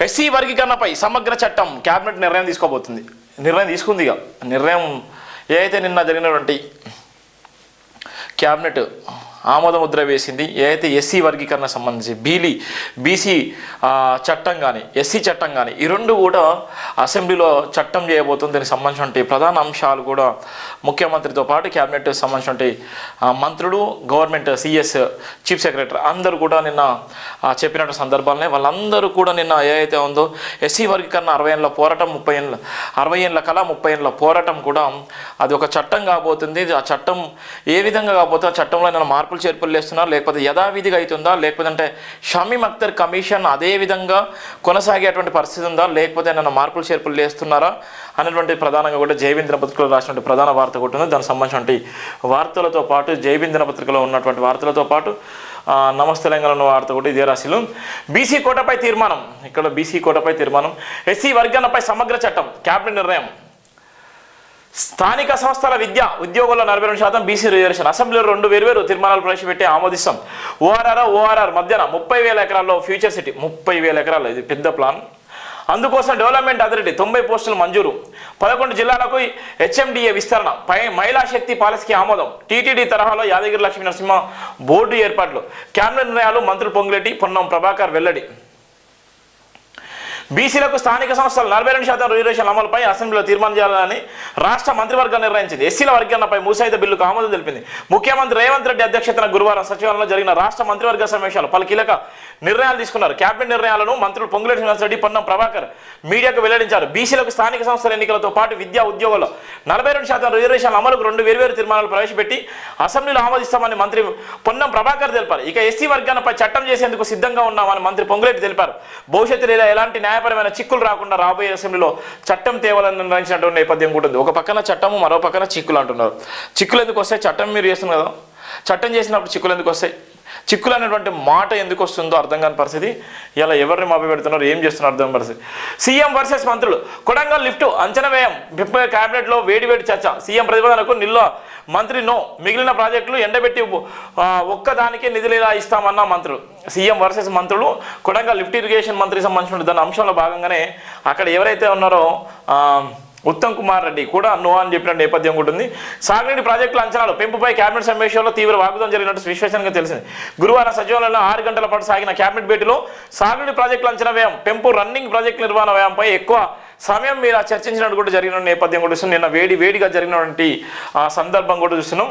SC వర్గీకరణపై సమగ్ర చట్టం cabinet నిర్ణయం తీసుకోబోతుంది. నిర్ణయం తీసుకుంది. నిర్ణయం ఏదైతే నిన్న జరిగినటువంటి క్యాబినెట్ ఆమోద ముద్ర వేసింది. ఏదైతే ఎస్సీ వర్గీకరణ సంబంధించి బీసీ చట్టం కానీ ఎస్సీ చట్టం కానీ ఈ రెండు కూడా అసెంబ్లీలో చట్టం చేయబోతుంది. దీనికి సంబంధించిన ప్రధాన అంశాలు కూడా ముఖ్యమంత్రితో పాటు క్యాబినెట్ సంబంధించిన మంత్రులు, గవర్నమెంట్ సిఎస్, చీఫ్ సెక్రటరీ అందరూ కూడా నిన్న చెప్పినట్టు సందర్భాలనే వాళ్ళందరూ కూడా నిన్న ఏదైతే ఉందో ఎస్సీ వర్గీకరణ 60 ఏళ్ళ పోరాటం 60 ఏళ్ళ కళ 30 ఏళ్ళ పోరాటం కూడా అది ఒక చట్టం కాబోతుంది. ఆ చట్టం ఏ విధంగా కాబోతుందో ఆ చట్టంలో ఏమైనా మార్పులు చేర్పులు చేస్తున్నారు, లేకపోతే యథావిధిగా అవుతుందా, లేకపోతే అంటే షమీమ్ అఖ్తర్ కమిషన్ అదే విధంగా కొనసాగేటువంటి పరిస్థితి ఉందా, లేకపోతే ఏమైనా మార్పులు చేర్పులు చేస్తున్నారా అనేటువంటి ప్రధానంగా కూడా జైవింద్ర పత్రికలో రాసినటువంటి ప్రధాన వార్త కూడా ఉంది. దానికి సంబంధించిన వార్తలతో పాటు జైవింద్ర పత్రికలో ఉన్నటువంటి వార్తలతో పాటు నమస్తే తెలంగాణ వార్త కూడా ఇదే రాశిలో బీసీ కోటాపై తీర్మానం. ఇక్కడ బీసీ కోటాపై తీర్మానం, ఎస్సీ వర్గీకరణపై సమగ్ర చట్టం కేబినెట్ నిర్ణయం. స్థానిక సంస్థల విద్యా ఉద్యోగుల్లో 42% బీసీ రిజర్వేషన్. అసెంబ్లీలో 2 వేర్వేరు తీర్మానాలు ప్రవేశపెట్టి ఆమోదిస్తాం. ఓఆర్ఆర్ మధ్యన 30,000 ఎకరాల్లో ఫ్యూచర్ సిటీ. 30,000 ఎకరాలు, ఇది పెద్ద ప్లాన్. అందుకోసం డెవలప్మెంట్ అథారిటీ 90 పోస్టులు మంజూరు. 11 జిల్లాలకు హెచ్ఎండిఏ విస్తరణ. మహిళా శక్తి పాలసీకి ఆమోదం. టీటీడీ తరహాలో యాదగిరి లక్ష్మీ నరసింహ బోర్డు ఏర్పాట్లు. కేబినెట్ నిర్ణయాలు మంత్రులు పొంగులేటి, పొన్నం ప్రభాకర్ వెల్లడి. బీసీలకు స్థానిక సంస్థలు 42% రిజర్వేషన్ అమలుపై అసెంబ్లీలో తీర్మానం చేయాలని రాష్ట్ర మంత్రివర్గం నిర్ణయించింది. ఎస్సీల వర్గీకరణపై ముసాయిదా బిల్లుకు ఆమోదం తెలిపింది. ముఖ్యమంత్రి రేవంత్ రెడ్డి అధ్యక్షతన గురువారం సచివాలయంలో జరిగిన రాష్ట్ర మంత్రివర్గ సమావేశాలు పలు కీలక నిర్ణయాలు తీసుకున్నారు. కేబినెట్ నిర్ణయాలను మంత్రులు పొంగులేటి శ్రీనివాసరెడ్డి, పొన్నం ప్రభాకర్ మీడియాకు వెల్లడించారు. బీసీలకు స్థానిక సంస్థల ఎన్నికలతో పాటు విద్యా ఉద్యోగుల్లో 42% రిజర్వేషన్ అమలుకు 2 వేర్వేరు తీర్మానాలు ప్రవేశపెట్టి అసెంబ్లీలో ఆమోదిస్తామని మంత్రి పొన్నం ప్రభాకర్ తెలిపారు. ఇక ఎస్సీ వర్గీకరణపై చట్టం చేసేందుకు సిద్ధంగా ఉన్నామని మంత్రి పొంగులేటి తెలిపారు. భవిష్యత్తులో ఎలాంటి న్యాయపరమైన చిక్కులు రాకుండా రాబోయే అసెంబ్లీలో చట్టం తేవాలని నిర్ణయించినటువంటి నేపథ్యం కూడా ఉంది. ఒక పక్కన చట్టము, మరో పక్కన చిక్కులు అంటున్నారు. చిక్కులు ఎందుకు వస్తాయి? చట్టం మీరు చేస్తున్నారు కదా, చట్టం చేసినప్పుడు చిక్కులు ఎందుకు వస్తాయి? చిక్కులు అనేటువంటి మాట ఎందుకు వస్తుందో అర్థం కాని పరిస్థితి. ఇలా ఎవరిని మాపి పెడుతున్నారు, ఏం చేస్తున్నారు అర్థం పరిస్థితి. సీఎం వర్సెస్ మంత్రులు. కొడంగల్ లిఫ్ట్ అంచనా వ్యయం కేబినెట్లో వేడి చర్చ. సీఎం ప్రతిపాదనకు నిల్వ మంత్రి నో. మిగిలిన ప్రాజెక్టులు ఎండబెట్టి ఒక్కదానికే నిధులు ఇలా ఇస్తామన్న మంత్రులు. సీఎం వర్సెస్ మంత్రులు. కొడంగల్ లిఫ్ట్ ఇరిగేషన్ మంత్రికి సంబంధించిన దాని అంశంలో భాగంగానే అక్కడ ఎవరైతే ఉన్నారో ఉత్తమ్ కుమార్ రెడ్డి కూడా నో అని చెప్పిన నేపథ్యం కూడా ఉంది. సాగునీటి ప్రాజెక్టుల అంచనాలు పెంపుపై కేబినెట్ సమావేశంలో తీవ్ర వాగ్వాదం జరిగినట్టు విశ్లేషణగా తెలిసింది. గురువారం సచివాలయంలో 6 గంటల పాటు సాగిన కేబినెట్ భేటీలో సాగునీటి ప్రాజెక్టుల అంచనా వ్యయం, పెంపు, రన్నింగ్ ప్రాజెక్టు నిర్వహణ వ్యయంపై ఎక్కువ సమయం మీద చర్చించినట్టు కూడా జరిగిన నేపథ్యం కూడా చూస్తున్నాం. నిన్న వేడిగా జరిగినటువంటి సందర్భం కూడా చూస్తున్నాం.